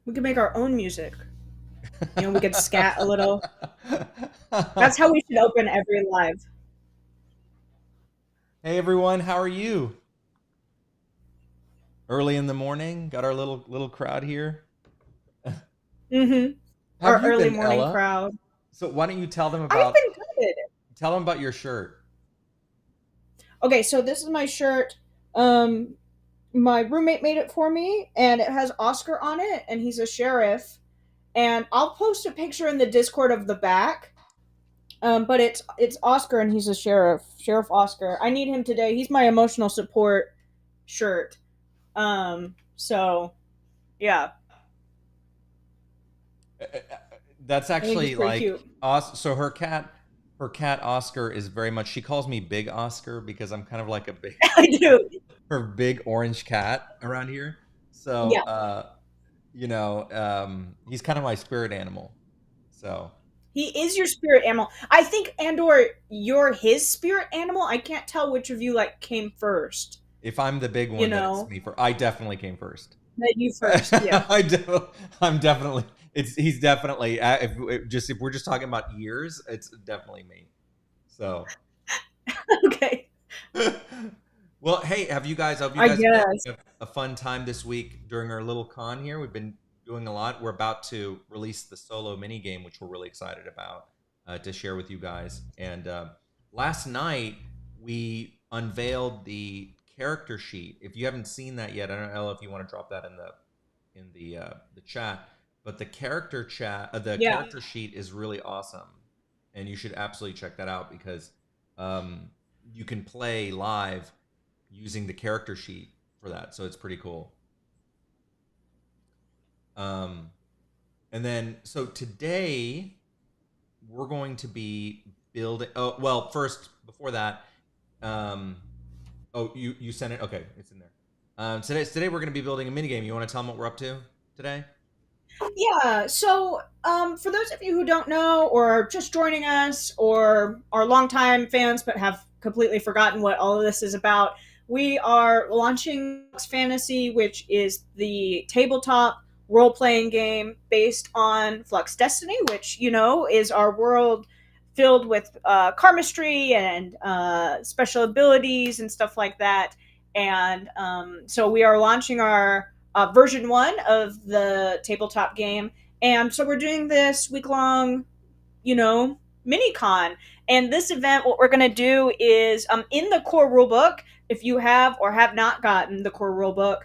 We could make our own music. We could scat a little. That's how we should open every live. Hey everyone, how are you? Early in the morning, got our little crowd here. Mm-hmm. How have Our you early been, morning Ella? crowd. So why don't you I've been good. tell them about your shirt? Okay, so this is my shirt. Um, my roommate made it for me, and it has Oscar on it, and he's a sheriff. And I'll post a picture in the Discord of the back. But it's Oscar, and he's a sheriff, Sheriff Oscar. I need him today. He's my emotional support shirt. So yeah, That's I think he's actually pretty like cute. So her cat Oscar is very much. She calls me Big Oscar because I'm kind of like a big I do. her big orange cat around here. So Yeah, he's kind of my spirit animal. So he is your spirit animal. I think, and/or you're his spirit animal. I can't tell which of you like came first. if I'm the big You one, then it's know, me. I definitely came first. that you first. Yeah. I do. I'm definitely. He's definitely. If we're just talking about years, it's definitely me. So, Okay. well, hey, have you I guys been guess. having a fun time this week during our little con here? We've been doing a lot. We're about to release the solo mini game, which we're really excited about to share with you guys. And last night we unveiled the character sheet. If you haven't seen that yet, I don't know, Ella, if you want to drop that in the chat. But the Yeah. character sheet is really awesome, and you should absolutely check that out because um, you can play live using the character sheet for that. So it's pretty cool. Um, and then so today we're going to be building. Oh well, first before that, um, oh you sent it. Okay, it's in there. Today we're going to be building a mini game. You want to tell them what we're up to today? Yeah. So, for those of you who don't know, or are just joining us, or are longtime fans but have completely forgotten what all of this is about, we are launching FLUX Fantasy, which is the tabletop role playing game based on Flux Destiny, which is our world filled with karmistry and special abilities and stuff like that. And so we are launching our version one of the tabletop game. And so we're doing this week long, mini con. And this event, what we're going to do is in the core rulebook, if you have or have not gotten the core rulebook,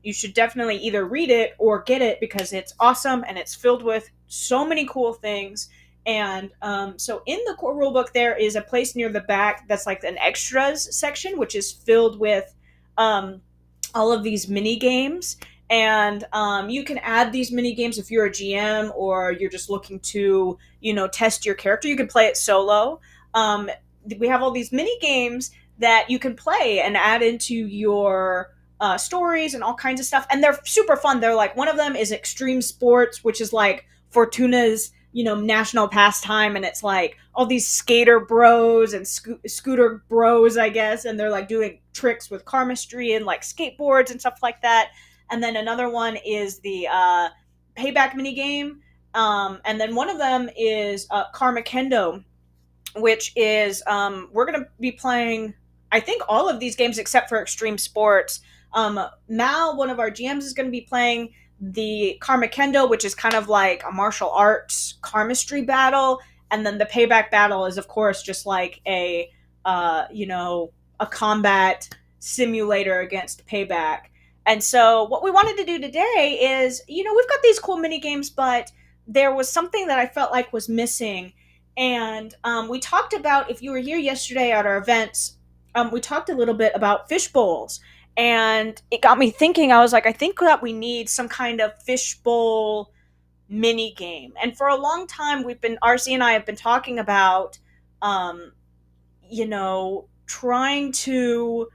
you should definitely either read it or get it because it's awesome and it's filled with so many cool things. And so in the core rulebook, there is a place near the back that's like an extras section, which is filled with um, all of these mini games. And you can add these mini games if you're a GM or you're just looking to, test your character. You can play it solo. Um, we have all these mini games that you can play and add into your stories and all kinds of stuff. And they're super fun. They're like, one of them is extreme sports, which is like Fortuna's, national pastime. And it's like all these skater bros and scooter bros, I guess. And they're like doing tricks with karmistry and like skateboards and stuff like that. And then another one is the payback mini game. And then one of them is Karma Kendo, which is we're going to be playing, I think, all of these games except for extreme sports. Mal, one of our GMs, is going to be playing the Karma Kendo, which is kind of like a martial arts karmistry battle. And then the payback battle is, of course, just like a combat simulator against payback. And so what we wanted to do today is, we've got these cool mini games, but there was something that I felt like was missing. And we talked about, if you were here yesterday at our events, we talked a little bit about fish bowls. And it got me thinking, I was like, I think that we need some kind of fishbowl mini game. And for a long time, RC and I have been talking about, um, trying to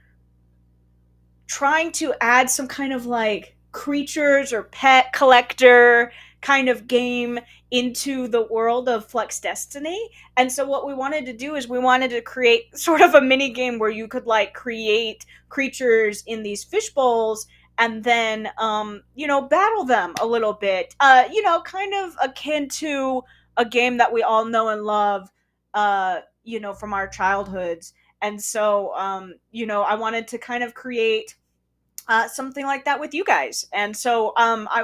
add some kind of like creatures or pet collector kind of game into the world of Flux Destiny. And so what we wanted to do is we wanted to create sort of a mini game where you could like create creatures in these fish bowls and then battle them a little bit. Kind of akin to a game that we all know and love, from our childhoods. And so, I wanted to kind of create something like that with you guys. And so,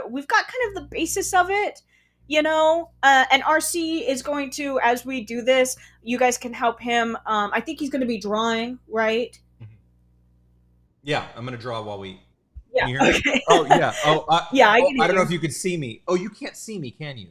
we've got kind of the basis of it, and RC is going to, as we do this, you guys can help him. I think he's going to be drawing, right? Mhm. Yeah, I'm gonna draw while we. Yeah. Can you hear me? Okay. Oh yeah. Yeah, I Oh, can I hear don't know you. if you could see me. Oh, you can't see me, can you?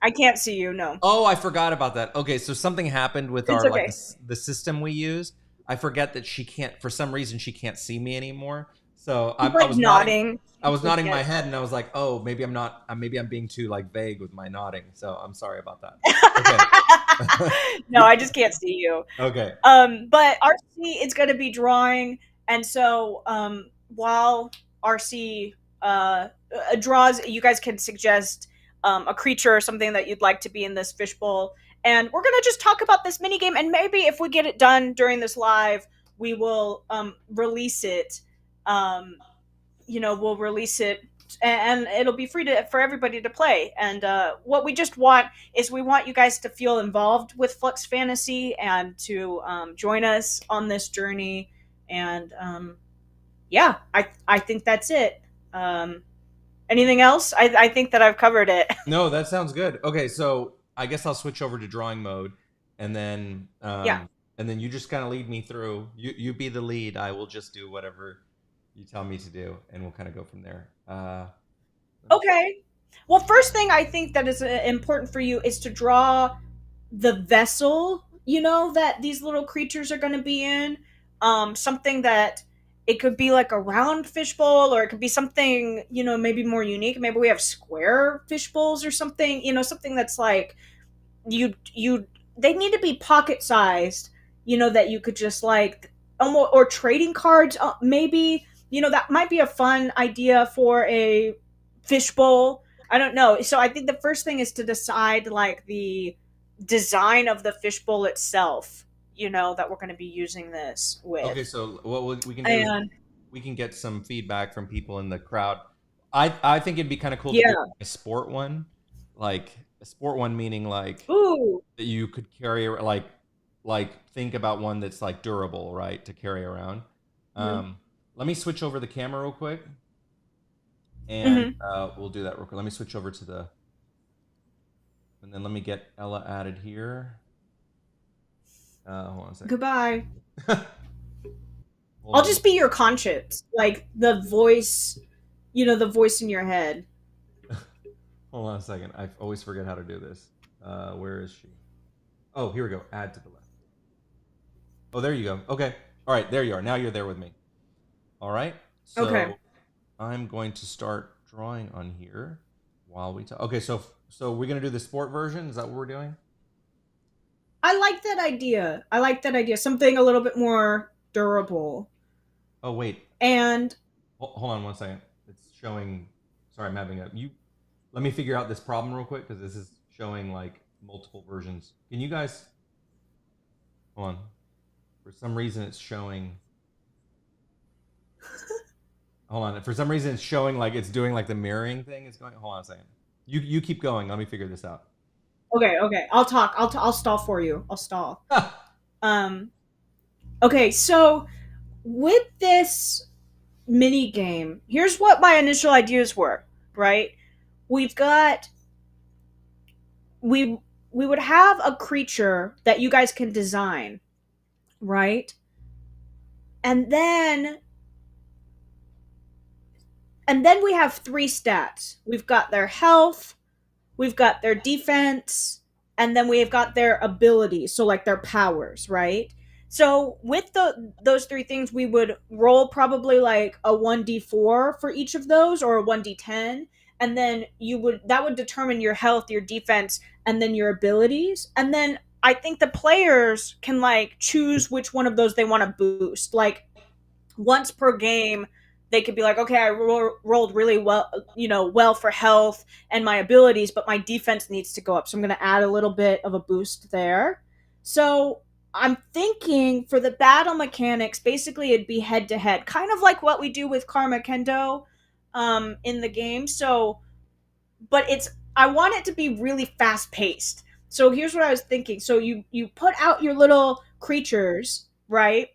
I can't see you. No, Oh, I forgot about that. Okay, so something happened with it's our like okay. the system we use. I forget that she can't for some reason she can't see me anymore. So He's I like was nodding. nodding. I He was nodding my forgets. head, and I was like, "Oh, maybe I'm not. Maybe I'm being too like vague with my nodding." So I'm sorry about that. Okay. No, I just can't see you. Okay. But RC is going to be drawing, and so while RC draws, you guys can suggest a creature or something that you'd like to be in this fishbowl, and we're going to just talk about this mini game. And maybe if we get it done during this live, we will release it. We'll release it, and it'll be free for everybody to play. And what we just want is we want you guys to feel involved with Flux Fantasy and to join us on this journey. And yeah, I think that's it. Anything else? I think that I've covered it. No, that sounds good. Okay, so I guess I'll switch over to drawing mode, and then Yeah. you just kind of lead me through. You be the lead. I will just do whatever you tell me to do, and we'll kind of go from there. Let me. Okay. Well, first thing I think that is important for you is to draw the vessel, that these little creatures are going to be in. Something that it could be like a round fishbowl, or it could be something, maybe more unique. Maybe we have square fish bowls or something, something that's like you they need to be pocket sized, that you could just like almost, or trading cards, maybe, that might be a fun idea for a fishbowl. I don't know. So I think the first thing is to decide like the design of the fishbowl itself, that we're going to be using this Okay, with. so what we can do is And we can get some feedback from people in the crowd. I think it'd be kind of cool to do yeah. a sport one, like a sport one meaning like Ooh. that you could carry like think about one that's like durable, right, to carry around. Mm-hmm. Let me switch over the camera real quick, and Mm-hmm. we'll do that real quick. Let me switch over to the and then let me get Ella added here. Hold on a second. Goodbye. Hold I'll on. just be your conscience, like the voice, the voice in your head. Hold on a second. I always forget how to do this. Where is she? Oh, here we go. Add to the left. Oh, there you go. Okay. All right. There you are. Now you're there with me. All right. Okay. So I'm going to start drawing on here while we talk. Okay. So we're gonna do the sport version. Is that what we're doing? I like that idea. I like that idea. Something a little bit more durable. Oh wait. And Hold on one second. It's showing. Sorry, I'm having a you. Let me figure out this problem real quick because this is showing like multiple versions. Can you guys hold on? For some reason, it's showing. Hold on. For some reason, it's showing like it's doing like the mirroring thing. It's going. Hold on a second. You keep going. Let me figure this out. okay, okay. I'll talk. I'll stall for you. I'll stall. Um okay, so with this mini game, here's what my initial ideas were, right? We've got we we would have a creature that you guys can design, right? And then we have three stats. We've got their health, we've got their defense, and then we've got their abilities, so like their powers, right? So with those three things, we would roll probably like a 1d4 for each of those, or a 1d10, and then that would determine your health, your defense, and then your abilities. And then I think the players can like choose which one of those they want to boost. Like once per game, they could be like, okay, I rolled really well, well for health and my abilities, but my defense needs to go up, so I'm going to add a little bit of a boost there. So I'm thinking for the battle mechanics, basically it'd be head to head, kind of like what we do with Karma Kendo in the game. So, but I want it to be really fast paced. So here's what I was thinking. So you put out your little creatures, right?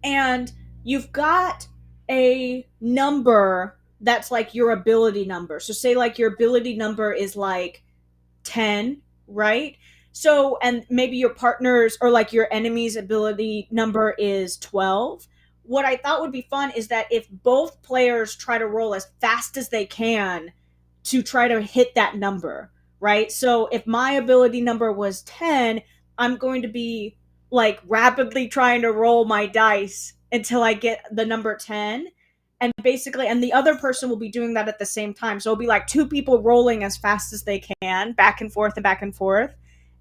And you've got a number that's like your ability number. So say like your ability number is like 10, right? So, and maybe your partner's or like your enemy's ability number is 12. What I thought would be fun is that if both players try to roll as fast as they can to try to hit that number, right? So, if my ability number was 10, I'm going to be like rapidly trying to roll my dice until I get the number 10. And basically, and the other person will be doing that at the same time. So it'll be like two people rolling as fast as they can, back and forth,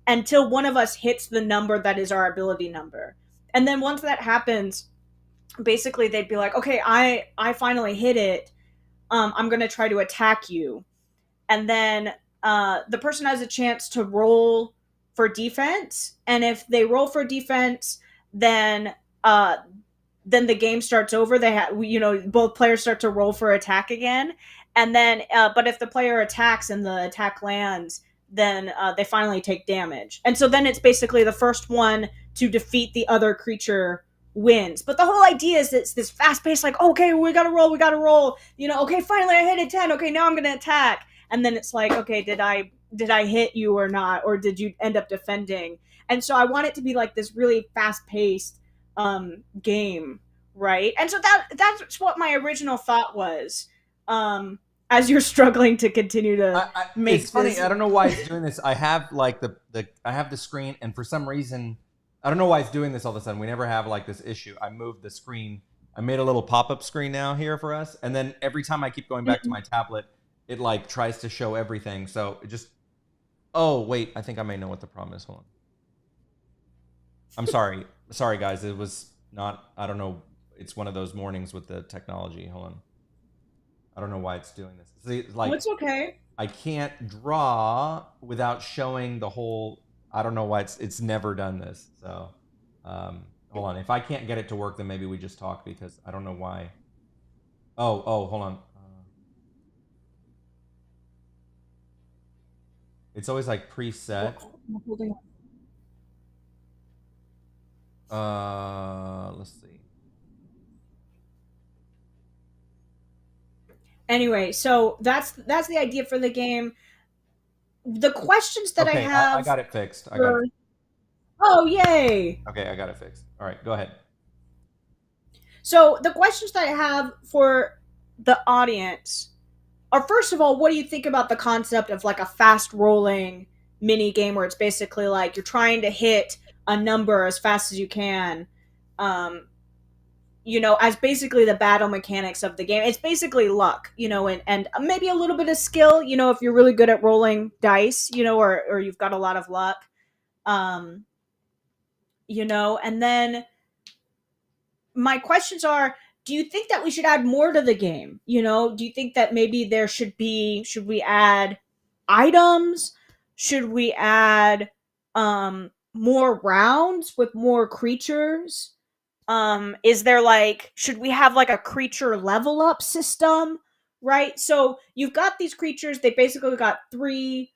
until one of us hits the number that is our ability number. And then once that happens, basically they'd be like, okay, I finally hit it. I'm gonna try to attack you. And then the person has a chance to roll for defense. And if they roll for defense, then uh, then the game starts over. They have, both players start to roll for attack again, and then, but if the player attacks and the attack lands, then they finally take damage. And so then it's basically the first one to defeat the other creature wins. But the whole idea is it's this fast paced, like, okay, we gotta roll, okay, finally I hit a 10. Okay, now I'm gonna attack, and then it's like, okay, did I hit you or not, or did you end up defending? And so I want it to be like this really fast paced game, right? And so that's what my original thought was. As you're struggling to continue to It's make funny. this. I don't know why it's doing this. I have like I have the screen, and for some reason, I don't know why it's doing this all of a sudden. We never have like this issue. I moved the screen. I made a little pop up screen now here for us, and then every time I keep going back to my tablet, it like tries to show everything. So it just. Oh wait, I think I may know what the problem is. Hold on. I'm sorry. Sorry guys. It was not. I don't know. It's one of those mornings with the technology. Hold on. I don't know why it's doing this. See, Oh, like it's okay. I can't draw without showing the whole. I don't know why it's never done this. So hold on. If I can't get it to work, then maybe we just talk because I don't know why. Oh, hold on. It's always like preset. Let's see. Anyway, so that's the idea for the game. The questions that I Okay, I have got it fixed. I got it. for. Oh, yay. Okay, I got it fixed. All right, go ahead. So the questions that I have for the audience are, first of all, what do you think about the concept of like a fast rolling mini game where it's basically like you're trying to hit a number as fast as you can, um, as basically the battle mechanics of the game. It's basically luck, and maybe a little bit of skill, if you're really good at rolling dice, or you've got a lot of luck, um, and then my questions are, do you think that we should add more to the game? Do you think that maybe should we add items? Should we add more rounds with more creatures? Is there like, should we have like a creature level up system? Right? So you've got these creatures, they've basically got three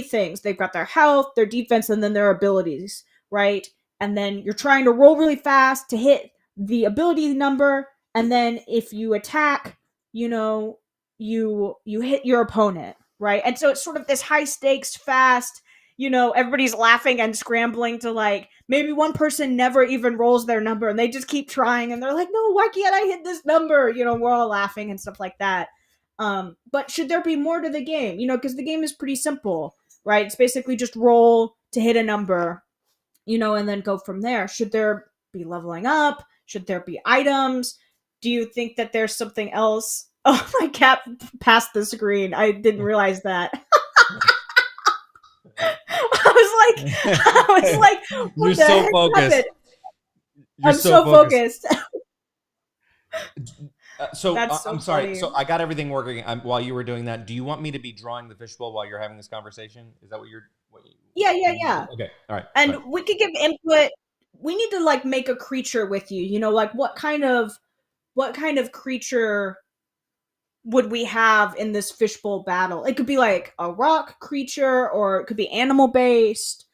things. They've got their health, their defense, and then their abilities, right? And then you're trying to roll really fast to hit the ability number, and then if you attack, you hit your opponent, right? And so it's sort of this high stakes, fast. Everybody's laughing and scrambling to, like, maybe one person never even rolls their number and they just keep trying and they're like, no, why can't I hit this number? We're all laughing and stuff like that. But should there be more to the game? Because the game is pretty simple, right? It's basically just roll to hit a number, and then go from there. Should there be leveling up? Should there be items? Do you think that there's something else? Oh, my cat passed the screen. I didn't realize that. I was like, what You're the so heck focused. happened? You're I'm so focused. That's so I'm sorry. funny. So I got everything working while you were doing that. Do you want me to be drawing the fishbowl while you're having this conversation? Is that what what you Yeah, yeah, want to yeah. do? Okay, all right, And go we could give input. We need to like make a creature with you. You know, like what kind of creature would we have in this fishbowl battle? It could be like a rock creature, or it could be animal based.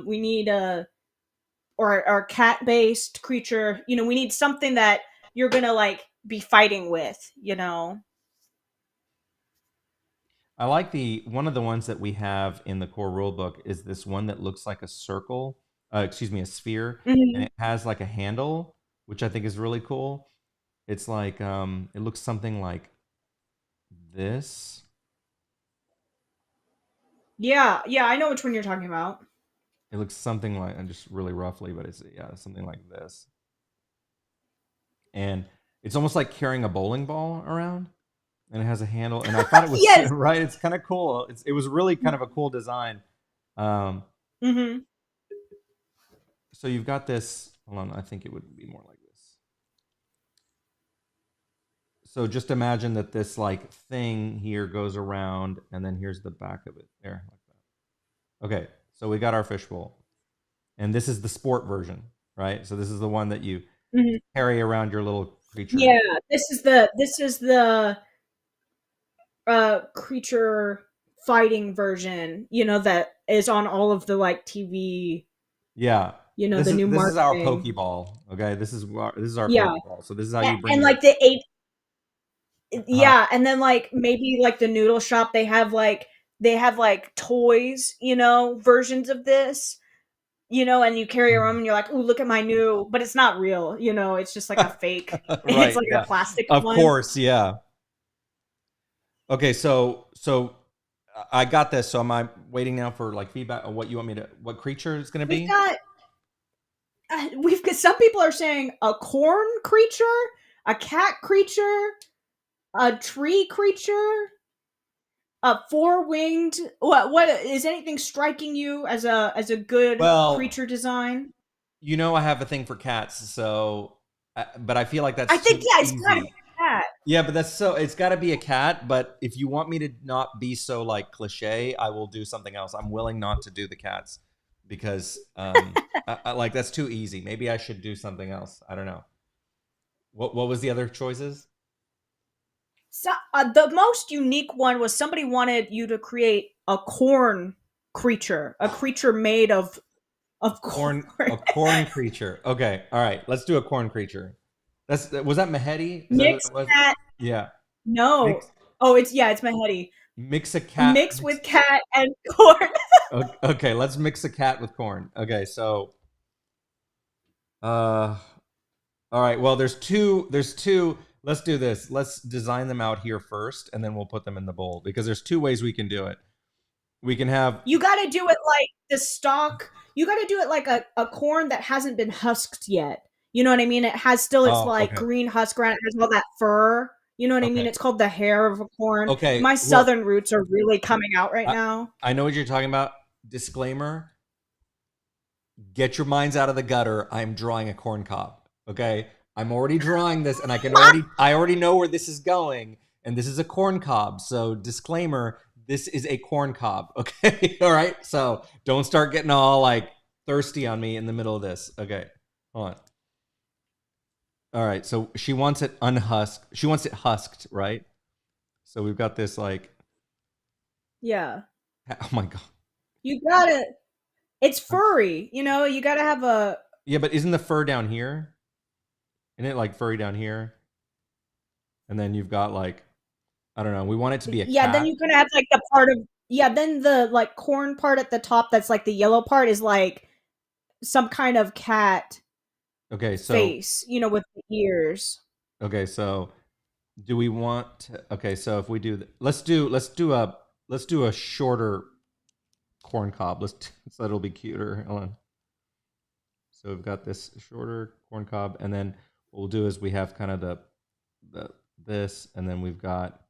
We need a or cat based creature. You know, we need something that you're gonna like be fighting with. You know. I like the one of the ones that we have in the core rule book is this one that looks like a circle, excuse me, a sphere, and Mhm. it has like a handle, which I think is really cool. It's like it looks something like this. Yeah, yeah, I know which one you're talking about. It looks something like, and just really roughly, but it's yeah, something like this. And it's almost like carrying a bowling ball around, and it has a handle. And I thought it was Yes. right. It's kind of cool. It was really kind of a cool design. Um, Mm-hmm. so you've got this. Hold on, I think it would be more like this. So just imagine that this like thing here goes around, and then here's the back of it there, like that. Okay, so we got our fishbowl, and this is the sport version, right? So this is the one that you Mm-hmm. carry around your little creature. Yeah, this is the creature fighting version, you know, that is on all of the like TV, Yeah, you know, the new this is our marketing. Pokeball. Okay, this is our Yeah. Pokeball. So this is how you bring And your. like the eight Uh, yeah, and then like maybe like the noodle shop they have like toys, you know, versions of this, you know, and you carry around and you're like, "Ooh, look at my new," but it's not real, you know, it's just like a fake. It's right. like a Yeah. plastic Of one. course. Yeah. Okay. So I got this. So am I waiting now for like feedback on what you want me to what creature it's going to We've be? got we've got some people are saying a corn creature, a cat creature, a tree creature, a four-winged. What is anything striking you as a good Well, creature design? you know I have a thing for cats, so but I feel like I that's think too yeah, it's got to be easy. a cat. Yeah, but that's so it's got to be a cat. But if you want me to not be so like cliche, I will do something else. I'm willing not to do the cats because like that's too easy. Maybe I should do something else. I don't know. What was the other choices? So, the most unique one was somebody wanted you to create a corn creature, a creature made of corn. A corn creature. Okay, all right. Let's do a corn creature. That's was that Mahedi? Is that who Mix that was? cat. Yeah. No. Mix Oh, it's yeah, it's Mahedi. mix a cat. Mix with cat and corn. Okay, let's mix a cat with corn. Okay, so uh all right, well there's two. Let's do this. Let's design them out here first and then we'll put them in the bowl because there's two ways we can do it. We can have You got to do it like the stalk. You got to do it like a corn that hasn't been husked yet. You know what I mean? It has still its oh, like okay. green husk around. It has all that fur. You know what I mean? Okay. It's called the hair of a corn. Okay, My look. southern roots are really coming out right I, now. I know what you're talking about. Disclaimer, get your minds out of the gutter. I'm drawing a corn cob. Okay? I'm already drawing this and I already know where this is going and this is a corn cob. So disclaimer, this is a corn cob. Okay? All right? So don't start getting all like thirsty on me in the middle of this. Okay. Hold on. All right. So she wants it unhusked. She wants it husked, right? So we've got this like Yeah. oh my god. You gotta. It's furry. You know. You gotta have a. Yeah, but isn't the fur down here? Isn't it like furry down here? And then you've got like I don't know. We want it to be a Yeah. Then cat. you gotta have like the part of. Yeah. Then the like corn part at the top. That's like the yellow part is like some kind of cat Okay, face. You know, with the ears. so do we want okay, so if we do let's do a shorter corn cob. So that'll be cuter. Hold on. So we've got this shorter corn cob and then what we'll do is we have kind of the this and then we've got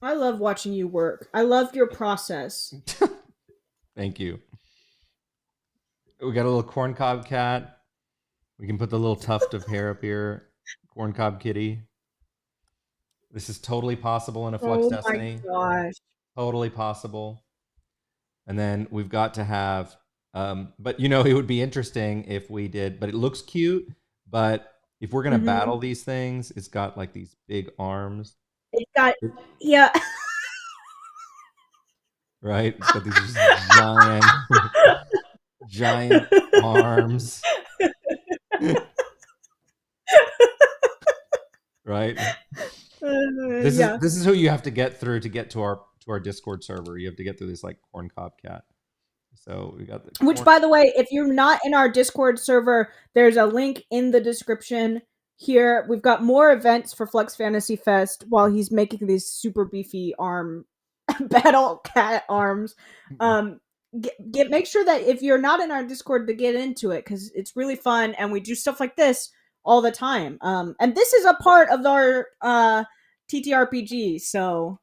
I love watching you work. I love your process. Thank you. We got a little corncob cat. We can put the little tuft of hair up here. Corncob kitty. This is totally possible in a Flux Oh my Destiny. gosh. Totally possible. And then we've got to have, but you know, it would be interesting if we did, but it looks cute. But if we're going to Mm-hmm. battle these things, it's got like these big arms, It's got, yeah. right? It's got these just giant, giant arms, right? Yeah. This is who you have to get through to get to our Discord server. You have to get through this like corncob cat. So we got the Which, corn. by the way, if you're not in our Discord server, there's a link in the description here. We've got more events for Flux Fantasy Fest while he's making these super beefy arm battle cat arms. Um, make sure that if you're not in our Discord to get into it because it's really fun and we do stuff like this all the time. And this is a part of our TTRPG, so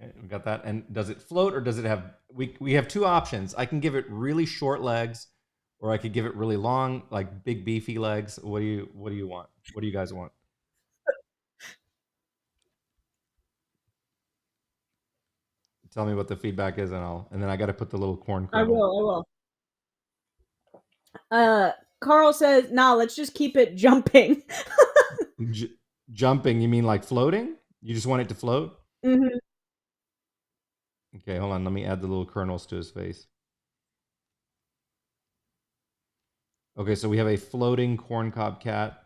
We got that. And does it float or does it have? We have two options. I can give it really short legs, or I could give it really long, like big beefy legs. What do you want? What do you guys want? Tell me what the feedback is, and then I got to put the little corn I kernel. will. I will. Carl says, "Nah, let's just keep it jumping." J- Jumping? You mean like floating? You just want it to float? Mm-hmm. Okay, hold on. Let me add the little kernels to his face. Okay, so we have a floating corncob cat.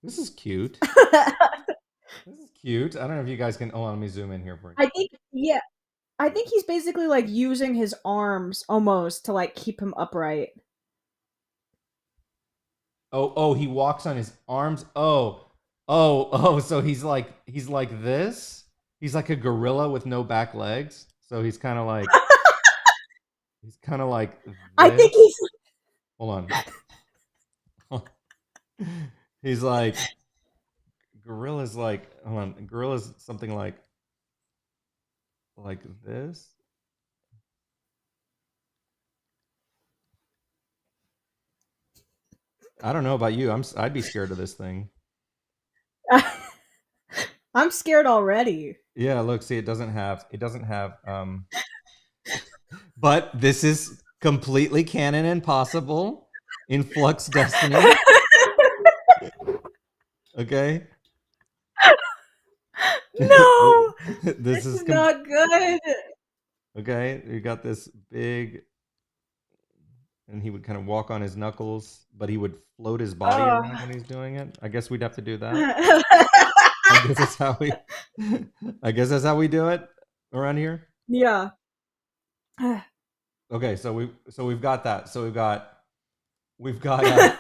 This is cute. This is cute. I don't know if you guys can. Oh, let me zoom in here for you. I think, yeah, I think he's basically like using his arms almost to like keep him upright. Oh, he walks on his arms. Oh. So he's like this. He's like a gorilla with no back legs. So he's kind of like I this. think he's Hold on. He's like gorilla's like hold on. Gorilla's something like this. I don't know about you. I'd be scared of this thing. I'm scared already. Yeah, look, see, it doesn't have but this is completely canon and possible in Flux Destiny. Okay? No, This this is is not good. okay. You got this big, and he would kind of walk on his knuckles, but he would float his body Oh. around when he's doing it. I guess we'd have to do that. I guess that's how we. I guess that's how we do it around here. Yeah. Okay, so we've got that. So we've got we've got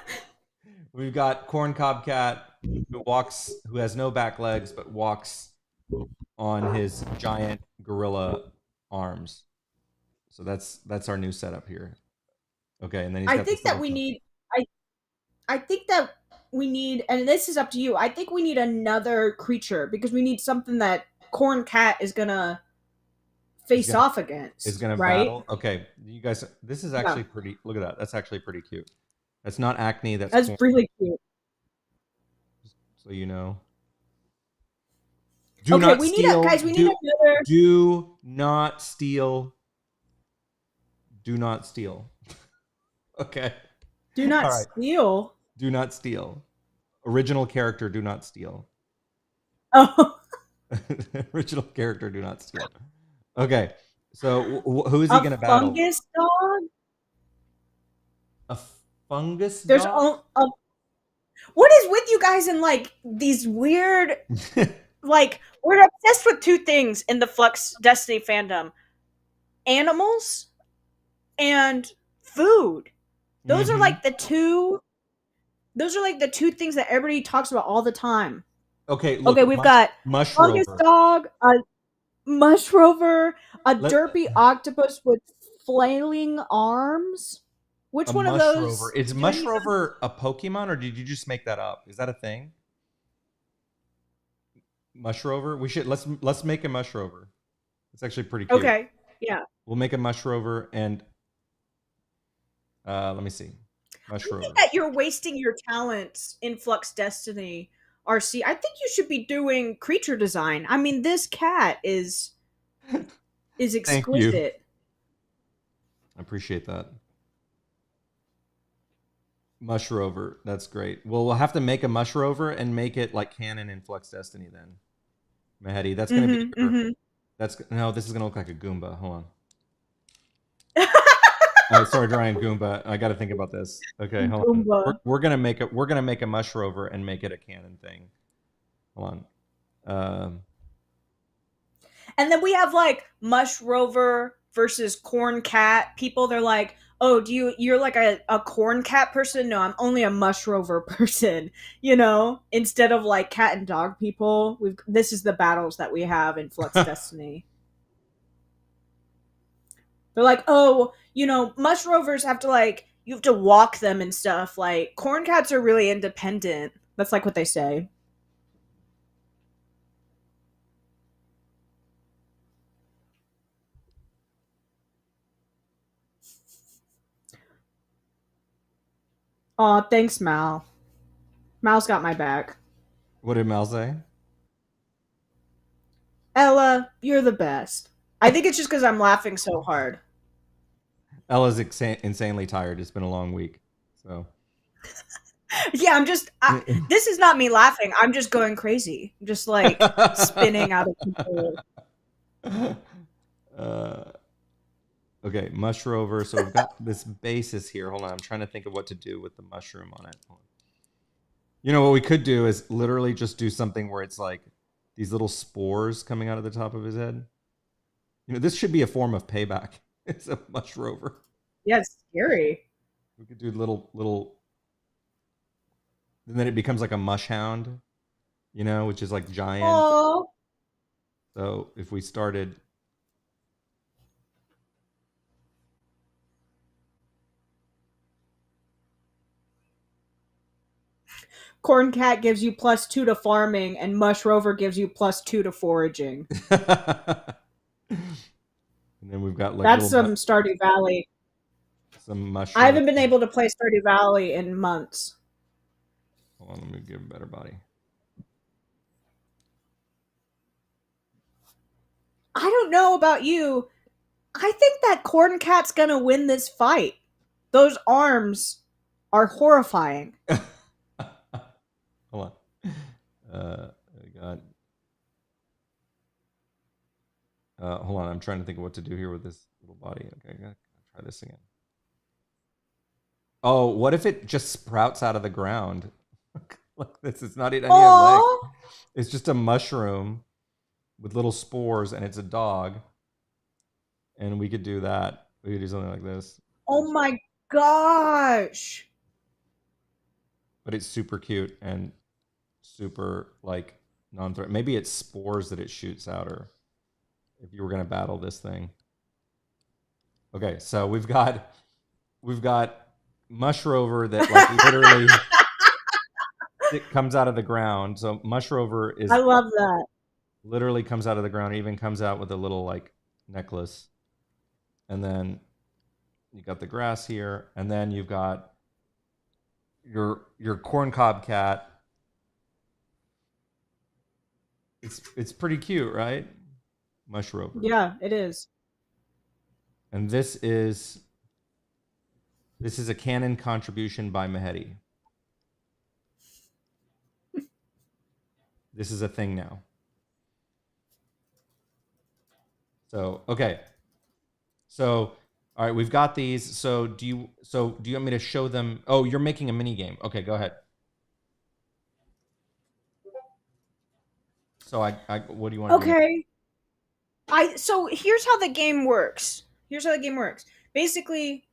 corn cob cat who has no back legs but walks on his giant gorilla arms. So that's our new setup here. Okay, and then he's I got think this that little. we need I I think that we need, and this is up to you. I think we need another creature because we need something that Corn Cat is gonna Is face gonna off is against, gonna right? battle. Okay, you guys, this is Yeah. actually pretty. Look at that. That's actually pretty cute. That's not acne. That's That's corn. really cute. So you know. Do Okay, not we need a steal. guys, we need another Do not steal. Do not steal. Okay. do not All right. steal. Do not steal. Original character. Do not steal. Oh, Original character. Do not steal. Okay. So who is he a going to battle? fungus dog? A fungus There's dog? what is with you guys and like these weird like we're obsessed with two things in the Flux Destiny fandom: animals and food. Those are Mm-hmm. like the two. Those are like the two things that everybody talks about all the time. Okay, Okay, look, we've got mush fungus rover. dog, a mush rover, a Let derpy octopus with flailing arms. a Which one of mush rover. those Is do any mush of those? rover a Pokemon or did you just make that up? Is that a thing? Mushrover. We should let's make a mushrover. It's actually pretty cute. Okay. Yeah. We'll make a mushrover and let me see. I think Mushrover. that you're wasting your talents in Flux Destiny, RC. I think you should be doing creature design. I mean, this cat is Thank you. exquisite. I appreciate that. Mushrover. That's great. Well, we'll have to make a mushrover and make it like canon in Flux Destiny then. Mahedi, that's gonna be Mm-hmm. your. Mm-hmm. That's no. This is gonna look like a Goomba. Hold on. I started drawing Goomba. I got to think about this. Okay, hold on. Goomba. We're gonna make a mushrover and make it a canon thing. Hold on. And then we have like Mush Rover versus Corn Cat people. They're like, oh, you're like a corn cat person? No, I'm only a Mush Rover person, instead of like cat and dog people. This is the battles that we have in Flux Destiny. They're like, oh, Mush Rovers have to like, you have to walk them and stuff. Like, corn cats are really independent. That's like what they say. Aw, thanks, Mal. Mal's got my back. what did Mal say? Ella, you're the best. I think it's just because I'm laughing so hard. Ella's insanely tired. It's been a long week, so. Yeah, this is not me laughing. I'm just going crazy. I'm just like spinning out of control. uh, okay, mushrover. So we've got this basis here. Hold on, I'm trying to think of what to do with the mushroom on it. You know what we could do is literally just do something where it's like these little spores coming out of the top of his head. This should be a form of payback. It's a mushrover. Yeah, it's scary. We could do little, and then it becomes like a mush hound, which is like giant. Oh, So if we started, Corn Cat gives you +2 to farming, and Mush Rover gives you +2 to foraging. and then we've got like That's little some Stardew Valley. some I mushroom. haven't been able to play Stardew Valley in months. Hold on, let me give him a better body. I don't know about you. I think that Corn Cat's gonna win this fight. Those arms are horrifying. Hold on. I got. Hold on, I'm trying to think of what to do here with this little body. Okay, I gotta try this again. Oh, what if it just sprouts out of the ground? Like this, it's not any legs. Oh, It's just a mushroom with little spores, and it's a dog. And we could do that. We could do something like this. oh my gosh. But it's super cute and super like non-threat. Maybe it's spores that it shoots out, or if you were gonna battle this thing. Okay, so we've got mushrover that like literally it comes out of the ground. So mushrover I is love that. literally comes out of the ground. It even comes out with a little like necklace, and then you got the grass here, and then you've got your corncob cat. It's pretty cute, right? Mushrover. Yeah, it is. And this is a canon contribution by Mahedi. This is a thing now. So, okay. So, all right, we've got these. So, do you want me to show them? Oh, you're making a mini game. Okay, go ahead. So, what do you want to do? Okay. So here's how the game works. Basically,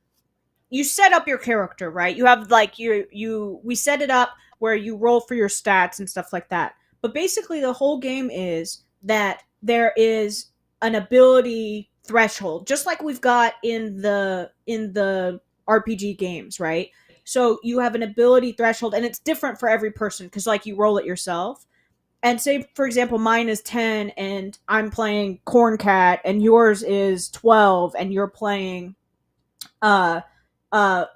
you set up your character, right? You have like we set it up where you roll for your stats and stuff like that. But basically the whole game is that there is an ability threshold, just like we've got in the RPG games, right? So you have an ability threshold and it's different for every person cuz like you roll it yourself. and say for example mine is 10 and I'm playing Corn Cat and yours is 12 and you're playing uh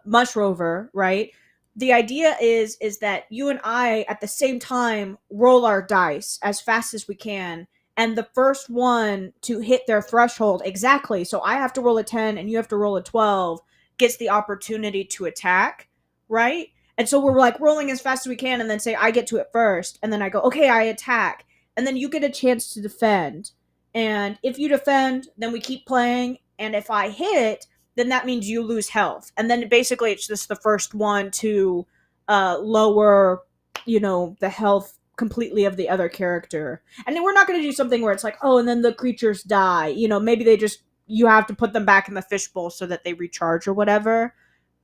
Mush Rover, right? The idea is that you and I at the same time roll our dice as fast as we can, and the first one to hit their threshold exactly, so I have to roll a 10 and you have to roll a 12, gets the opportunity to attack, right? And so we're like rolling as fast as we can, and then say I get to it first, and then I go, okay, I attack, and then you get a chance to defend. And if you defend, then we keep playing, and if I hit, then that means you lose health. And then basically it's just the first one to lower, the health completely of the other character. And then we're not going to do something where it's like, oh, and then the creatures die. Maybe they just, you have to put them back in the fishbowl so that they recharge or whatever.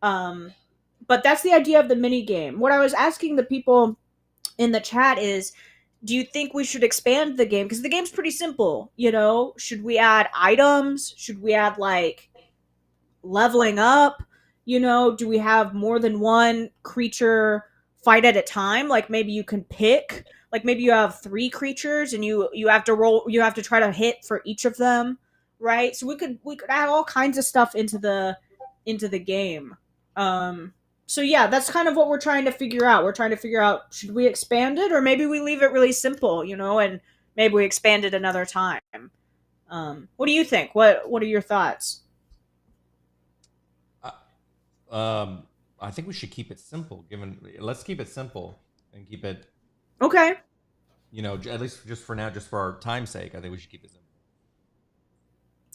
Um, but that's the idea of the mini game. What I was asking the people in the chat is, do you think we should expand the game? Because the game's pretty simple. Should we add items? Should we add like leveling up? Do we have more than one creature fight at a time? Like maybe you can pick, like maybe you have three creatures and you have to roll, you have to try to hit for each of them, right? So we could add all kinds of stuff into the game. So yeah, that's kind of what we're trying to figure out. We're trying to figure out, should we expand it, or maybe we leave it really simple, and maybe we expand it another time. What do you think? What are your thoughts? Uh, um, I think we should keep it simple. Let's keep it simple and keep it, Okay. at least just for now, just for our time's sake. I think we should keep it simple.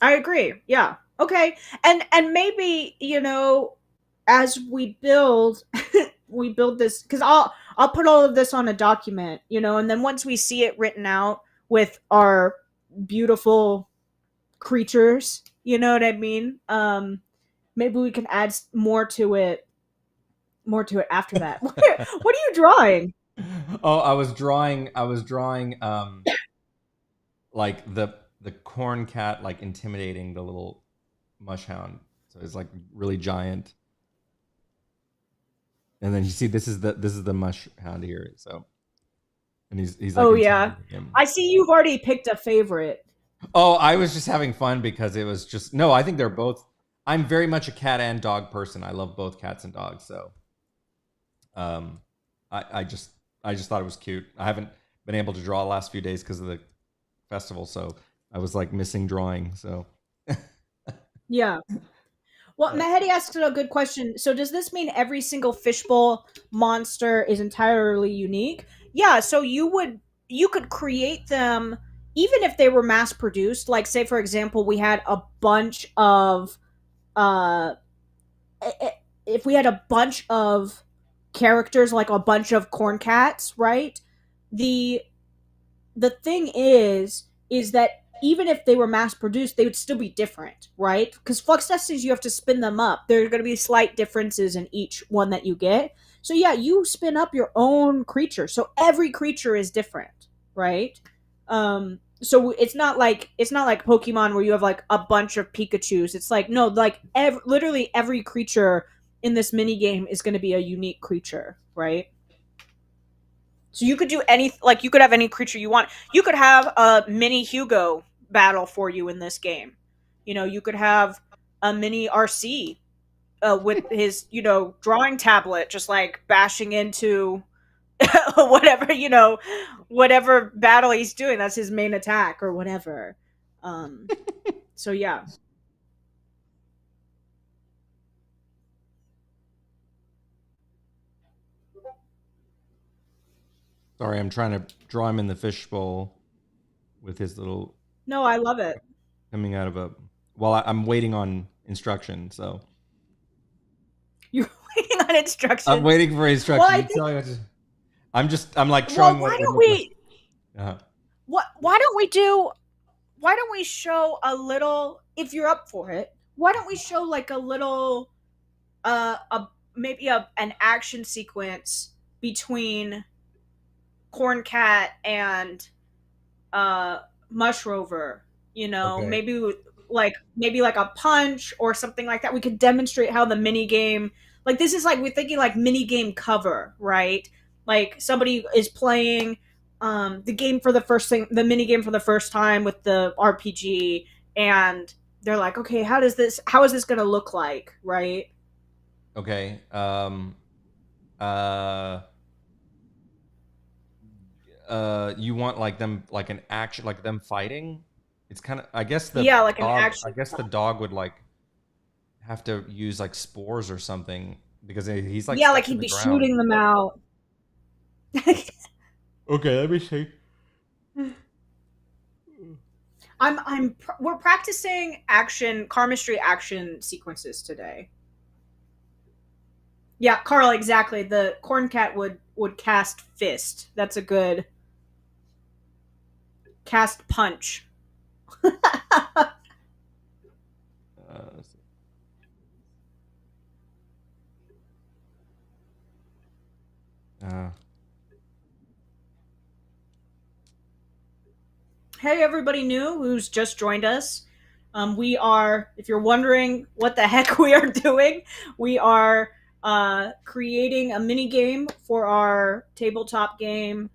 I agree. Yeah. Okay. And maybe, as we build we build this, cuz I'll put all of this on a document, and then once we see it written out with our beautiful creatures, you know what I mean? Maybe we can add more to it after that. What are you drawing? Oh, I was drawing like the corn cat like intimidating the little mush hound. So it's like really giant. And then you see this is the mush hound here. So and he's like Oh yeah. intimidating him. I see you've already picked a favorite. Oh, I was just having fun because it was just no, I think they're both I'm very much a cat and dog person. I love both cats and dogs, so um I just thought it was cute. I haven't been able to draw the last few days because of the festival, so I was like missing drawing. So Yeah. Well, uh, Mehedi asks a good question. So, does this mean every single fishbowl monster is entirely unique? Yeah. So you could create them even if they were mass produced. Like, say for example, we had a bunch of uh, if we had a bunch of characters, like a bunch of corn cats, right? The the thing is that even if they were mass produced, they would still be different, right? Because flux testings, you have to spin them up. There are going to be slight differences in each one that you get. So yeah, you spin up your own creature. So every creature is different, right? So it's not like Pokemon where you have like a bunch of Pikachu's. It's like no, like literally every creature in this mini game is going to be a unique creature, right? So you could do any, like you could have any creature you want. You could have a mini Hugo battle for you in this game. You could have a mini RC with his drawing tablet, just like bashing into whatever whatever battle he's doing. That's his main attack or whatever. Um, so yeah. sorry, I'm trying to draw him in the fishbowl with his little No, I love it. coming out of a. Well, I'm waiting on instruction, so You're waiting on I'm instructions. waiting for Well, instruction. I You think. tell me I'm like Well, showing why what don't what. we? Uh, What? Why don't we do? Why don't we show a little, if you're up for it, why don't we show like a little a maybe an action sequence between Corn Cat and uh Mush Rover, okay. maybe like a punch or something like that. We could demonstrate how the mini game, like this is like we're thinking like mini game cover, right? Like somebody is playing the game for the first thing, the mini game for the first time with the RPG, and they're like, okay, how is this going to look like, right? Okay. Uh, you want like them like an action like them fighting? It's kind of Yeah, like an I action. guess the dog would like have to use like spores or something because he's like Yeah, like stuck to he'd the be ground. shooting them out. Okay, let me see. We're practicing action, Karmistry action sequences today. Yeah, Carl, exactly. The corn cat would cast fist. That's a good cast punch. Let's see. Uh, Hey, everybody new who's just joined us. We are, if you're wondering what the heck we are doing, we are creating a mini game for our tabletop game,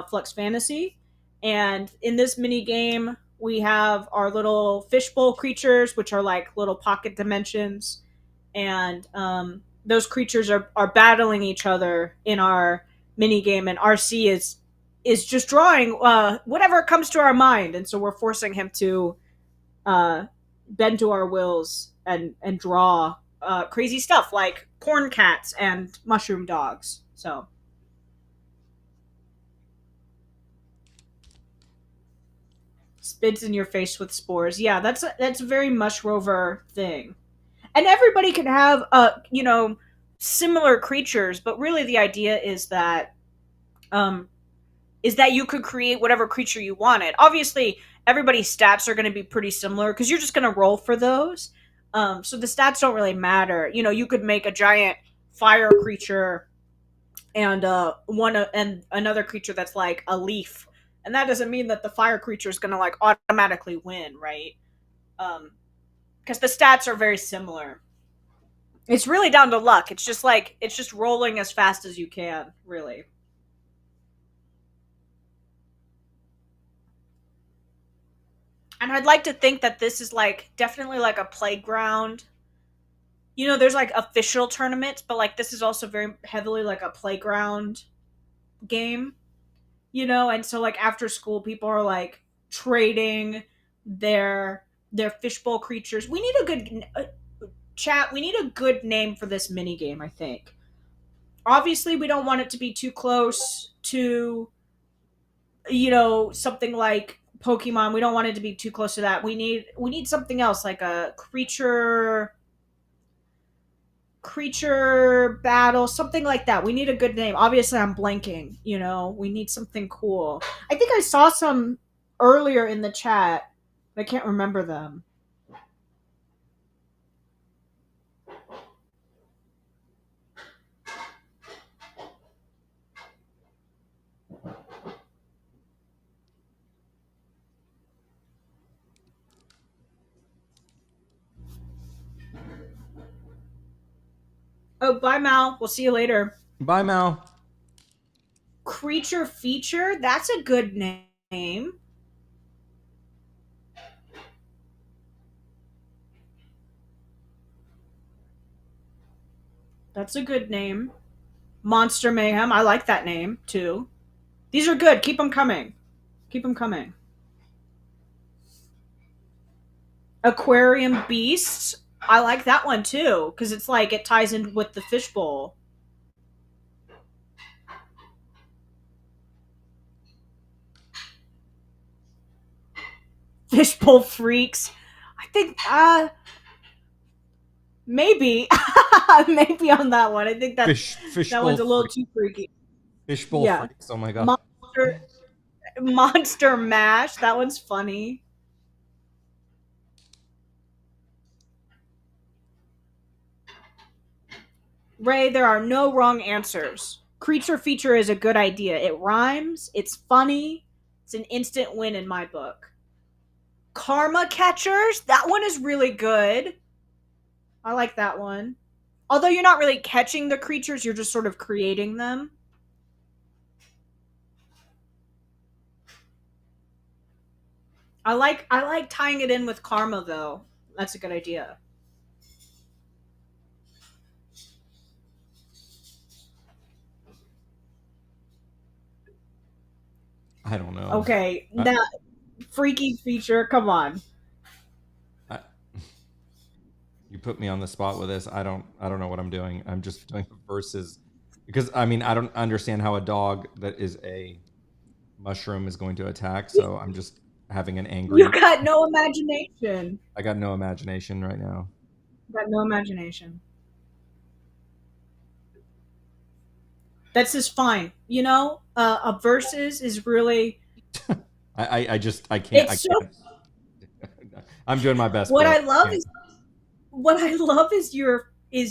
Flux Fantasy. And in this mini game, we have our little fishbowl creatures, which are like little pocket dimensions. And those creatures are battling each other in our mini game. And RC is just drawing whatever comes to our mind, and so we're forcing him to bend to our wills and draw crazy stuff like corn cats and mushroom dogs. So spits in your face with spores. Yeah, that's a very mush rover thing, and everybody can have similar creatures, but really the idea um, is that you could create whatever creature you wanted. Obviously, everybody's stats are going to be pretty similar because you're just going to roll for those. So the stats don't really matter. You know, you could make a giant fire creature and and another creature that's like a leaf, and that doesn't mean that the fire creature is going to like automatically win, right? Because the stats are very similar. It's really down to luck. It's just rolling as fast as you can, really. And I'd like to think that this is like definitely like a playground. You know, there's like official tournaments, but like this is also very heavily like a playground game, you know, and so like after school people are like trading their fishbowl creatures. We need a good chat. We need a good name for this mini game, I think. Obviously, we don't want it to be too close to, you know, something like Pokemon. We don't want it to be too close to that. We need something else like a creature battle, something like that. We need a good name. Obviously, I'm blanking. You know, we need something cool. I think I saw some earlier in the chat. I can't remember them. Oh, bye, Mal. We'll see you later. bye, Mal. Creature feature. That's a good name. That's a good name. Monster Mayhem. I like that name too. These are good. Keep them coming. Keep them coming. Aquarium Beasts. I like that one too because it's like it ties in with the fishbowl. Fishbowl freaks. I think maybe maybe on that one. I think that Fishbowl one's a little freak. too freaky. Fishbowl Yeah. freaks. Oh my god. Monster Monster Mash. That one's funny. Ray, there are no wrong answers. Creature feature is a good idea. It rhymes, it's funny, it's an instant win in my book. Karma Catchers, that one is really good. I like that one. Although you're not really catching the creatures, you're just sort of creating them. I like tying it in with karma though. That's a good idea. I don't know. Okay, I, that freaky feature. Come on. I, you put me on the spot with this. I don't know what I'm doing. I'm just doing verses because I mean I don't understand how a dog that is a mushroom is going to attack. So I'm just having an You angry. got no imagination. I got no imagination right now. You got no imagination. That's just fine. A versus is really I just I can't I it's so can't. I'm doing my best, what bro. I love Yeah. is what I love is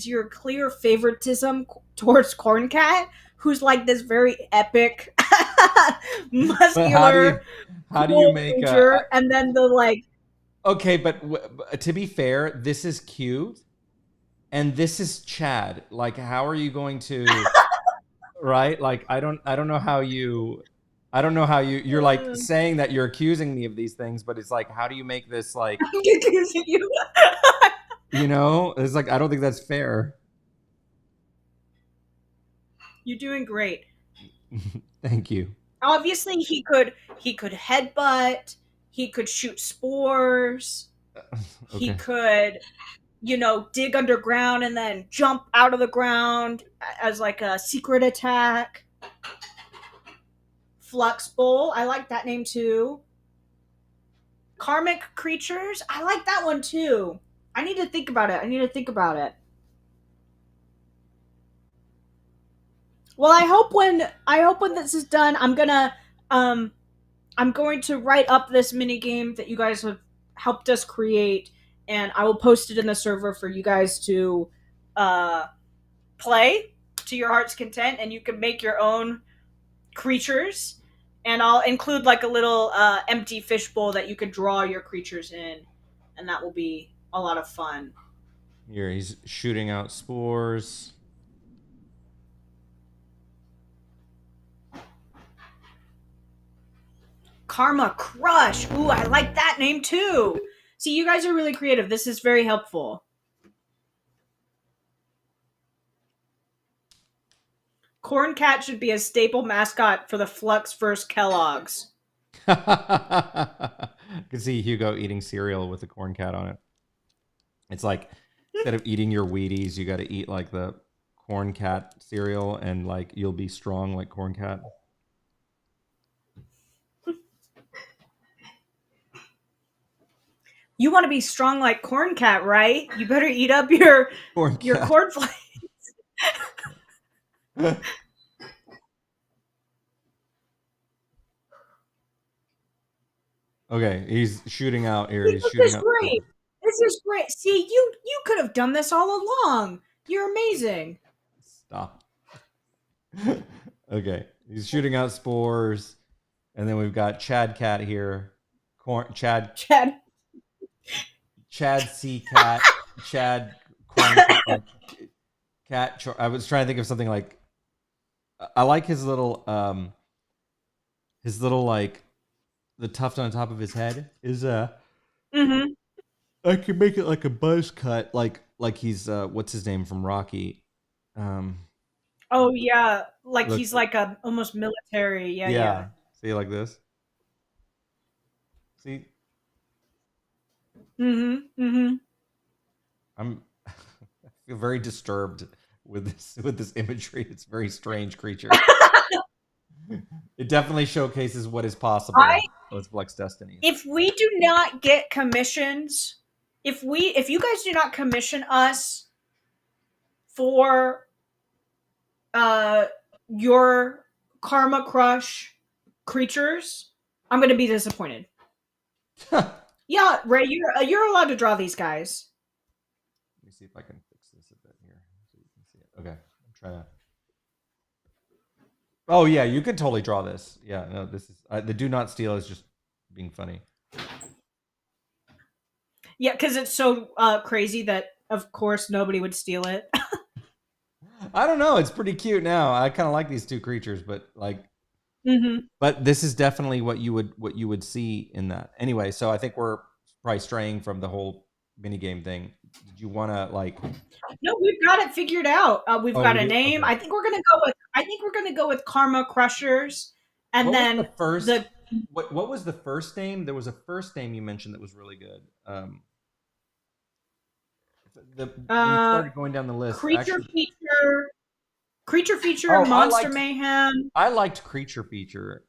your clear favoritism towards Corn Cat, who's like this very epic, But muscular, how do you cool make creature, and then the like. okay? But to be fair, this is cute, and this is Chad. Like, how are you going to right? Like, I don't know how you. I don't know how you're like uh, saying that you're accusing me of these things, but it's like, how do you make this like, I'm confusing you. it's like, I don't think that's fair. You're doing great. Thank you. Obviously, he could headbutt. He could shoot spores. He Okay. could dig underground and then jump out of the ground as like a secret attack. Flux Bowl, I like that name too. Karmic creatures, I like that one too. I need to think about it. I need to think about it. Well, I hope when this is done, um I'm going to write up this mini game that you guys have helped us create, and I will post it in the server for you guys to uh play to your heart's content, and you can make your own creatures, and I'll include like a little empty fishbowl that you could draw your creatures in, and that will be a lot of fun. Here he's shooting out spores. Karma Crush. Ooh, I like that name too. See, you guys are really creative. This is very helpful. Corn Cat should be a staple mascot for the Flux vs. Kellogg's. I can see Hugo eating cereal with a corn cat on it. It's like instead of eating your Wheaties, you got to eat like the corn cat cereal, and like you'll be strong like corn cat. You want to be strong like Corn Cat, right? You better eat up Corn your cat. cornflakes. Okay, he's shooting out here. See, He's this shooting is out. great. This is great. See, you could have done this all along. You're amazing. Stop. Okay, he's shooting out spores, and then we've got Chad Cat here. Chad. Chad C Cat, Chad Corn Cat, like cat. I was trying to think of something like I like his little like the tuft on the top of his head is Mm-hmm. I could make it like a buzz cut, like he's what's his name from Rocky. Um, Oh yeah, like look, he's like a almost military. Yeah, yeah. yeah, see like this. See, Mm-hmm. Mm-hmm. I'm I feel very disturbed with this imagery. It's a very strange creature. It definitely showcases what is I possible with Flux Destinies. If we do not get commissions, if you guys do not commission us for uh your Karma Crush creatures, I'm gonna be disappointed. Let Yeah, Ray, you're allowed to draw these guys. me see if I can fix this a bit here so you can see it. Okay, I'm trying to. Oh yeah, you could totally draw this. Yeah, no, this is the do not steal is just being funny. Yeah, because it's so crazy that of course nobody would steal it. I don't know. It's pretty cute now. I kind of like these two creatures, but like Mm-hmm. But this is definitely what you would see in that. Anyway, so I think we're probably straying from the whole mini game thing. Did you want to like? No, we've got it figured out. We've Oh, got we a do. name. Okay. I think we're gonna go with Karma Crushers, and What was the then first? the What was the first name? There was a first name you mentioned that was really good. The when you uh started going down the list, creature actually. feature, creature feature, Oh, monster mayhem. I liked Creature Feature.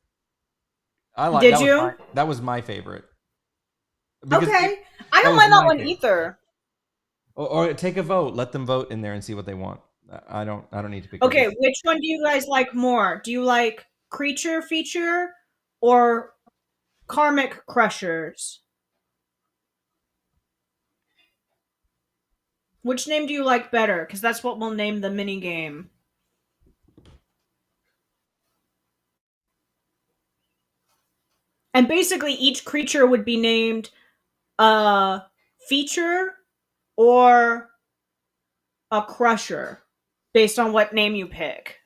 Did you? that was my favorite because Okay, I that don't was mind that my one favorite. either. Or take a vote. Let them vote in there and see what they want. I don't need to pick Okay, every. which one do you guys like more? Do you like creature feature or karmic crushers? Which name do you like better? Because that's what we'll name the mini game. And basically, each creature would be named a feature or a crusher based on what name you pick.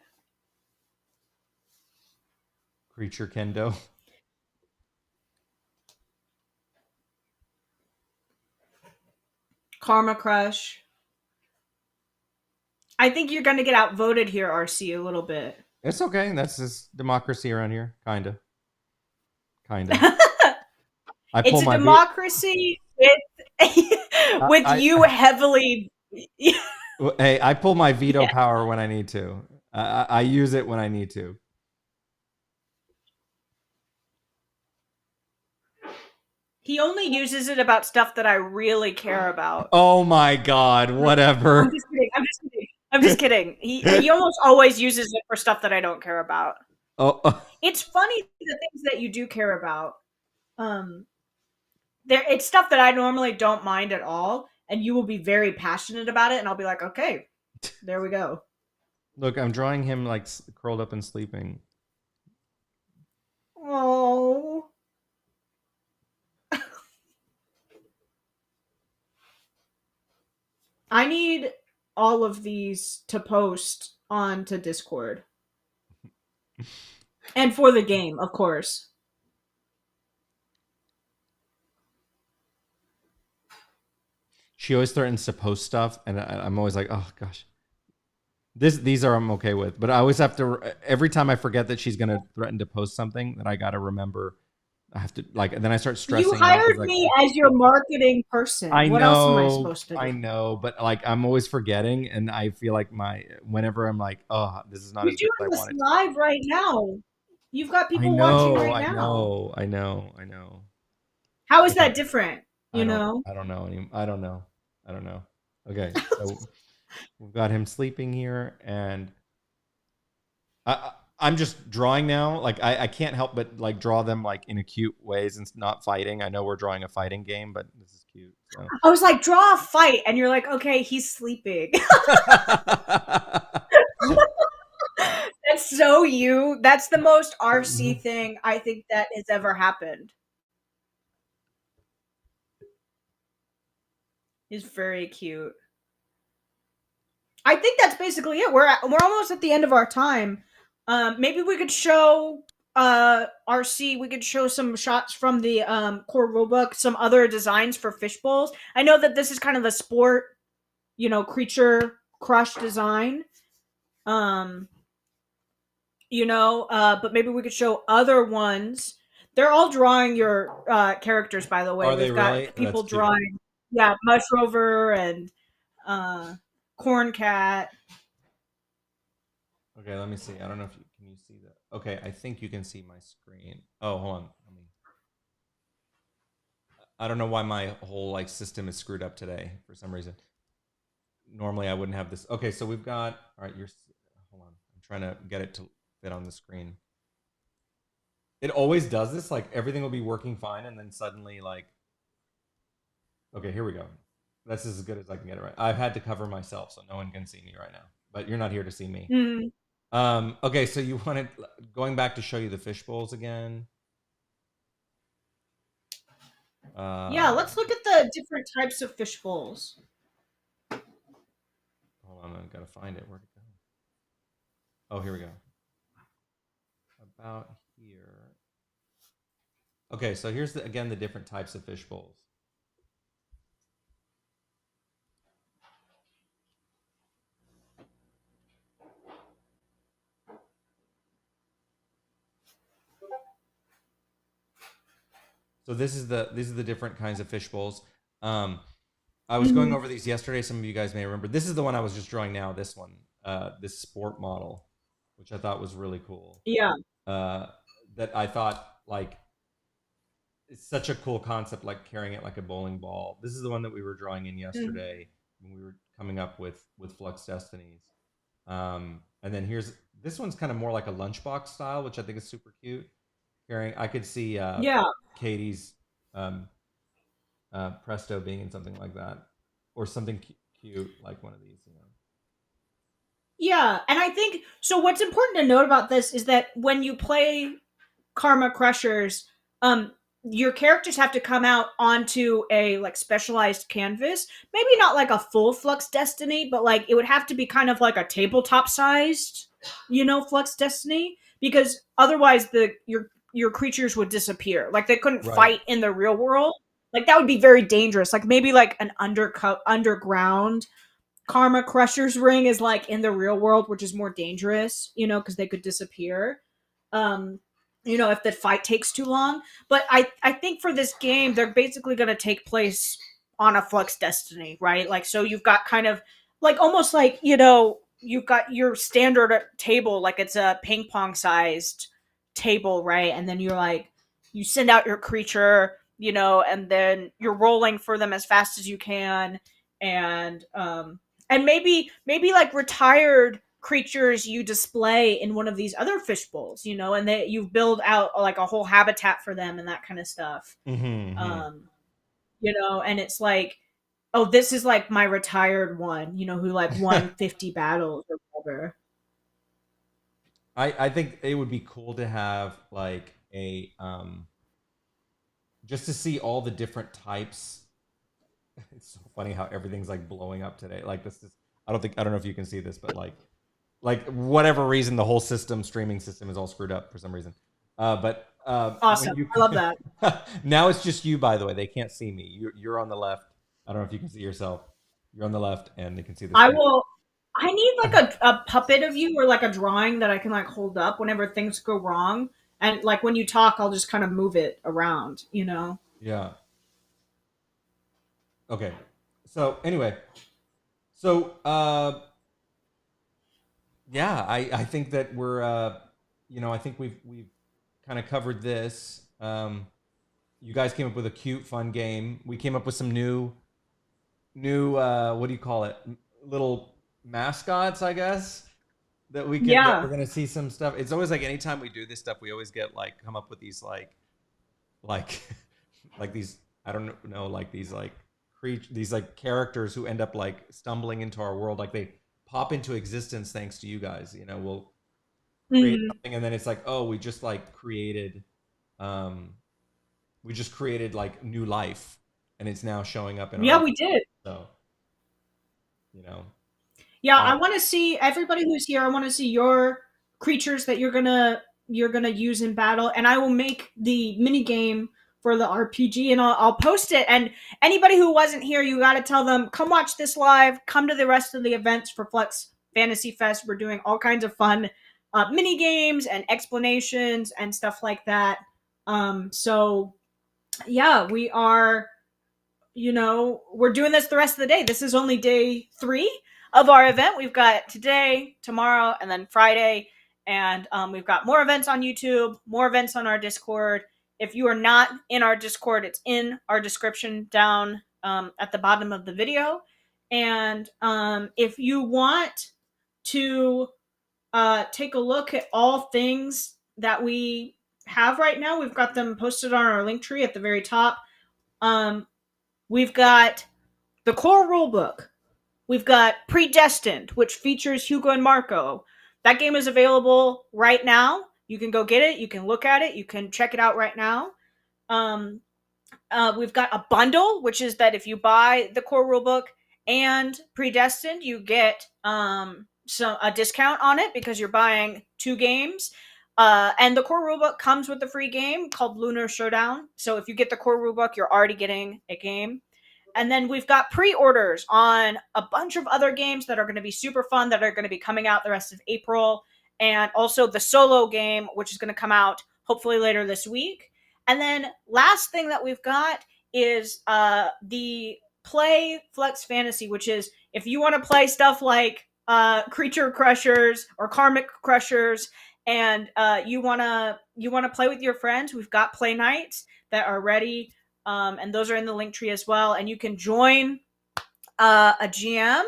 Creature Kendo. Karma Crush. I think you're going to get outvoted here, RC, a little bit. It's okay. That's just democracy around here. Kinda. I pull It's a my V. democracy with with I you heavily. hey, I pull my veto Yeah. power when I need to. I use it when I need to. He only uses it about stuff that I really care about. Oh my god! Like, I'm Whatever. just kidding. I'm just kidding. I'm just kidding. He almost always uses it for stuff that I don't care about. Oh, It's funny the things that you do care about. Um, there it's stuff that I normally don't mind at all, and you will be very passionate about it, and I'll be like, okay, there we go. look, I'm drawing him like curled up and sleeping. Oh, I need all of these to post onto Discord and for the game, of course. She always threatens to post stuff, and I'm always like, oh gosh. These are I'm okay with, but I always have to every time I forget that she's gonna threaten to post something that I gotta remember. I have to like, and then I start You stressing out hired because like me as your marketing person. What else am I supposed to do? I know, but like I'm always forgetting, and I feel like my whenever I'm like, oh, this is not You're as good as I doing this want it to be. live right now. You've got people watching right now. I know. How is Okay, that different? You know? I don't know I don't know. Okay, so we've got him sleeping here, and I'm just drawing now. Like I can't help but like draw them like in a cute ways and not fighting. I know we're drawing a fighting game, but this is cute. So I was like, draw a fight, and you're like, okay, he's sleeping. That's so you. That's the most RC thing I think that has ever happened. He's very cute. I think that's basically it. We're almost at the end of our time. Maybe we could show RC. We could show some shots from the core rulebook, some other designs for fish bowls. I know that this is kind of a sport, creature crush design. Um, but maybe we could show other ones. They're all drawing your characters, by the way. Are they We've really? got That's people cute. drawing, yeah, Mush Rover and uh, Corn Cat. Okay, let me see. I don't know if you can you see that. Okay, I think you can see my screen. Oh, hold on. I don't know why my whole like system is screwed up today for some reason. Normally I wouldn't have this. Okay, so we've got all right, you're hold on. I'm trying to get it to fit on the screen. It always does this. Like everything will be working fine, and then suddenly, like, okay, here we go. That's as good as I can get it right. I've had to cover myself, so no one can see me right now. But you're not here to see me. Mm. Okay, so you wanted going back to show you the fish bowls again. Yeah, Uh, let's look at the different types of fish bowls. hold on, I've got to find it. Where'd it go? Oh, here we go. about here. Okay, so here's again the different types of fish bowls. So these are the different kinds of fish bowls. Um, I was going Mhm. over these yesterday. Some of you guys may remember. This is the one I was just drawing now. This one, this sport model, which I thought was really cool. Yeah. Uh, that I thought like it's such a cool concept, like carrying it like a bowling ball. This is the one that we were drawing in Mhm. yesterday when we were coming up with Flux Destinies. And then here's this one's kind of more like a lunchbox style, which I think is super cute. Carrying, I could see Yeah. Katie's um, Presto being in something like that, or something cute like one of these. You know. Yeah. And I think so. What's important to note about this is that when you play Karma Crushers, um, your characters have to come out onto a like specialized canvas. Maybe not like a full Flux Destiny, but like it would have to be kind of like a tabletop sized, Flux Destiny, because otherwise your creatures would disappear. Like they couldn't Right. fight in the real world. Like that would be very dangerous. Like maybe like an underground Karma Crusher's ring is like in the real world, which is more dangerous, because they could disappear. Um, if the fight takes too long. But I think for this game, they're basically going to take place on a Flux Destiny, right? Like, so you've got kind of like almost like, you've got your standard table, like it's a ping pong sized table, right? And then you send out your creature, and then you're rolling for them as fast as you can. And maybe like retired creatures you display in one of these other fish bowls, and that you build out like a whole habitat for them and that kind of stuff. Mm-hmm. um and it's like, oh, this is like my retired one, who like won 50 battles or whatever. I think it would be cool to have like a just to see all the different types. It's so funny how everything's like blowing up today. Like this is I don't know if you can see this, but like whatever reason the whole streaming system is all screwed up for some reason. But when Awesome, you I love that. now it's just you, by the way, they can't see me. You're on the left. I don't know if you can see yourself. You're on the left and they can see the I screen. will. I need like a puppet of you or like a drawing that I can like hold up whenever things go wrong. And like when you talk, I'll just kind of move it around. Yeah. Okay. So anyway, so yeah, I think that we're I think we've kind of covered this. You guys came up with a cute, fun game. We came up with some new what do you call it? Little mascots, I guess. That we're Yeah. gonna see some stuff. It's always like anytime we do this stuff, we always get like come up with these like like these I don't know like these like these like characters who end up like stumbling into our world, like they pop into existence thanks to you guys. We'll create Mhm. something and then it's like, oh, um we just created like new life and it's now showing up in our Yeah, world. we did. So you know Yeah, uh I want to see everybody who's here. I want to see your creatures that you're gonna use in battle, and I will make the mini game for the RPG, and I'll post it. And anybody who wasn't here, you got to tell them, come watch this live. Come to the rest of the events for Flux Fantasy Fest. We're doing all kinds of fun mini games and explanations and stuff like that. So yeah, we're doing this the rest of the day. This is only day 3 of our event. We've got today, tomorrow, and then Friday. And we've got more events on YouTube, more events on our Discord. If you are not in our Discord, it's in our description down at the bottom of the video. And if you want to take a look at all things that we have right now, we've got them posted on our link tree at the very top. Um, We've got the core rulebook. We've got Predestined, which features Hugo and Marco. That game is available right now. You can go get it. You can look at it. You can check it out right now. Um, we've got a bundle, which is that if you buy the core rulebook and Predestined, you get a discount on it because you're buying 2 games. And the core rulebook comes with a free game called Lunar Showdown. So if you get the core rulebook, you're already getting a game. And then we've got pre-orders on a bunch of other games that are going to be super fun that are going to be coming out the rest of April, and also the solo game, which is going to come out hopefully later this week. And then last thing that we've got is the Play Flux Fantasy, which is if you want to play stuff like Creature Crushers or Karmic Crushers, and you wanna play with your friends, we've got play nights that are ready, and those are in the link tree as well. And you can join a GM.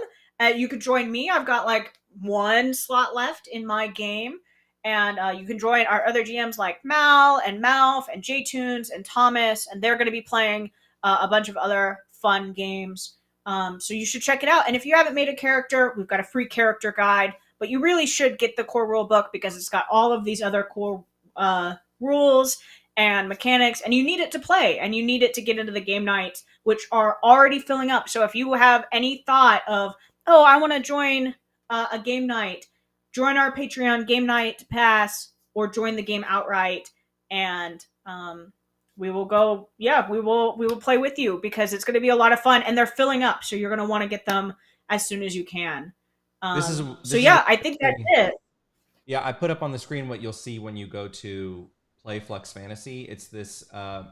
You could join me. I've got like one slot left in my game, and you can join our other GMs like Mal and Malf and J Tunes and Thomas, and they're going to be playing a bunch of other fun games. So you should check it out. And if you haven't made a character, we've got a free character guide. But you really should get the core rule book because it's got all of these other cool rules and mechanics, and you need it to play, and you need it to get into the game nights, which are already filling up. So if you have any thought of, oh, I want to join a game night, join our Patreon game night pass, or join the game outright, and we will go. Yeah, we will play with you because it's going to be a lot of fun, and they're filling up. So you're going to want to get them as soon as you can. So this is yeah, what I think that's you'll see. it. Yeah, I put up on the screen what you'll see when you go to play Flux Fantasy. It's a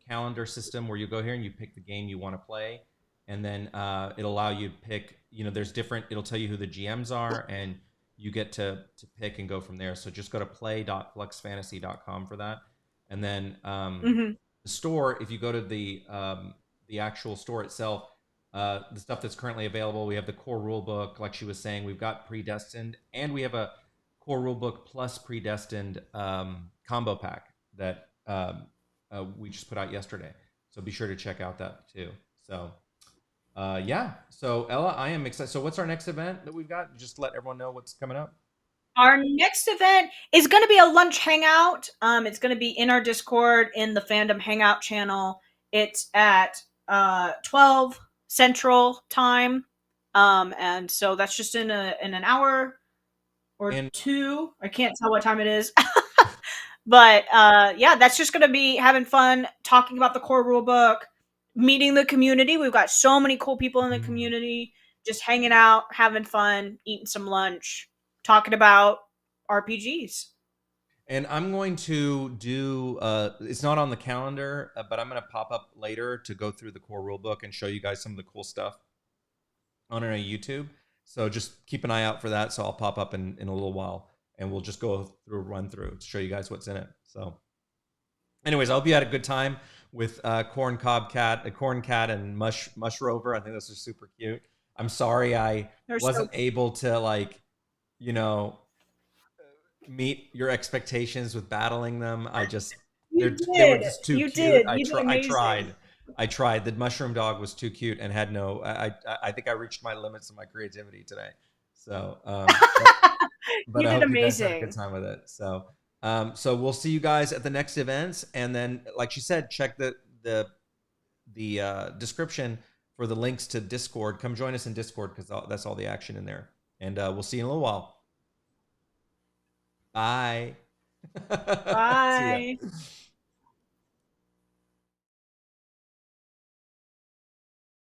calendar system where you go here and you pick the game you want to play, and then it'll allow you to pick. There's different. It'll tell you who the GMs are, and you get to pick and go from there. So just go to play.fluxfantasy.com for that, and then Mm-hmm. the store. If you go to the actual store itself, the stuff that's currently available, we have the core rule book, like she was saying. We've got predestined, and we have a core rulebook plus predestined combo pack that we just put out yesterday. So be sure to check out that too. So yeah. So Ella, I am excited. So what's our next event that we've got? Just let everyone know what's coming up. Our next event is going to be a lunch hangout. It's going to be in our Discord in the fandom hangout channel. It's at 12 Central Time, and so that's just in an hour or And two. I can't tell what time it is. But yeah, that's just going to be having fun, talking about the core rule book, meeting the community. We've got so many cool people in the community, just hanging out, having fun, eating some lunch, talking about RPGs. and I'm going to do. It's not on the calendar, but I'm going to pop up later to go through the core rulebook and show you guys some of the cool stuff on our YouTube. So just keep an eye out for that. So I'll pop up in a little while, and we'll just go through a run through to show you guys what's in it. So, anyways, I hope you had a good time with Corn Cat, and Mush Rover. I think those are super cute. I'm sorry I They're so wasn't able to you know meet your expectations with battling them. They were just too you cute. did, you did I amazing. tried. I tried. The mushroom dog was too cute and had no. I think I reached my limits of my creativity today. So, but You I did hope you guys had a good amazing. time with it. So, so we'll see you guys at the next events, and then, like she said, check the description for the links to Discord. Come join us in Discord because that's all the action in there. And we'll see you in a little while. Bye. See ya. Bye.